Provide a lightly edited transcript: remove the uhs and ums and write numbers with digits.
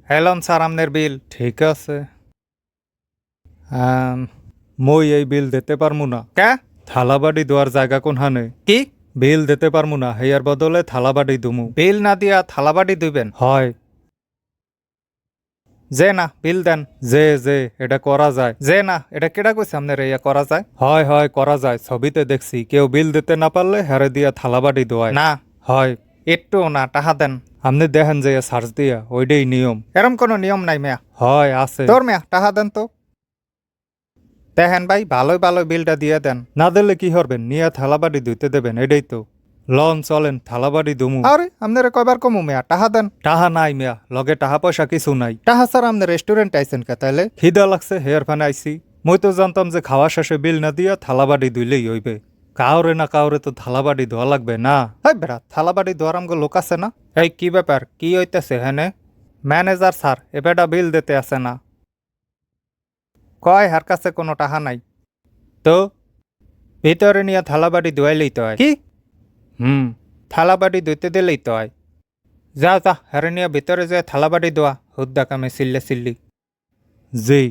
হেলন sir আমনের বিল ঠিক আছে মই এই বিল দিতে পারমু না কে থালাবাড়ি দেওয়ার জায়গা কোনখানে কি বিল দিতে পারমু না হেয়ার বদলে থালাবাড়ি দুমু বিল না দিয়া থালাবাড়ি দিবেন হয় যে না বিল দেন যে এটা করা যায় যে না এটা কেডা কইছে আপনার ইয়া করা যায় হয় হয় করা যায় ছবিতে দেখছি কেউ বিল দিতে না পারলে হারে দিয়া থালাবাড়ি দোয়ায় না হয় একটু না টাহা দেন আপনি দেখেন যে সার্চ দিয়া ওইটাই নিয়ম এরম কোনো নিয়ম নাই মেয়া হয় আছে তোর মেয়া টাহা দেন তো দেখেন ভাই ভালোই ভালো বিলটা দিয়ে দেন না দিলে কি করবেন নিয়ে থালাবাড়ি ধুইতে দেবেন এটাই তো লন চলেন থালাবাড়ি দুমু আরে আপনারা কয়বার কমু মেয়া টাহা দেন টাহা নাই মেয়া লগে টাহা পয়সা কিছু নাই টাহা স্যার আপনি রেস্টুরেন্ট আইছেন কে তাইলে খিদা লাগছে হেয়ার ফান আইসি মই তো জানতাম যে খাওয়া শেষে বিল না দিয়া থালাবাড়ি ধুইলেই হইবে কাউরে না কাউরে তো থালাবাড়ি ধোয়া লাগবে না হাই বেড়া থালাবাড়ি ধোয়ার আমগো লোক আছে না এই কি ব্যাপার কি হইতেছে হেনে ম্যানেজার স্যার এ বেটা বিল দিতে আছে না কয় হার কাছে কোনো টাকা নাই তো ভিতরে নিয়ে থালাবাড়ি ধুয়াইলেই তো হয় কি থালাবাড়ি ধুইতে দিলেই তো হয় যা যা হারে নিয়ে ভিতরে যায় থালাবাড়ি ধোয়া হুদ্দা কামে সিল্লে সিল্লি জি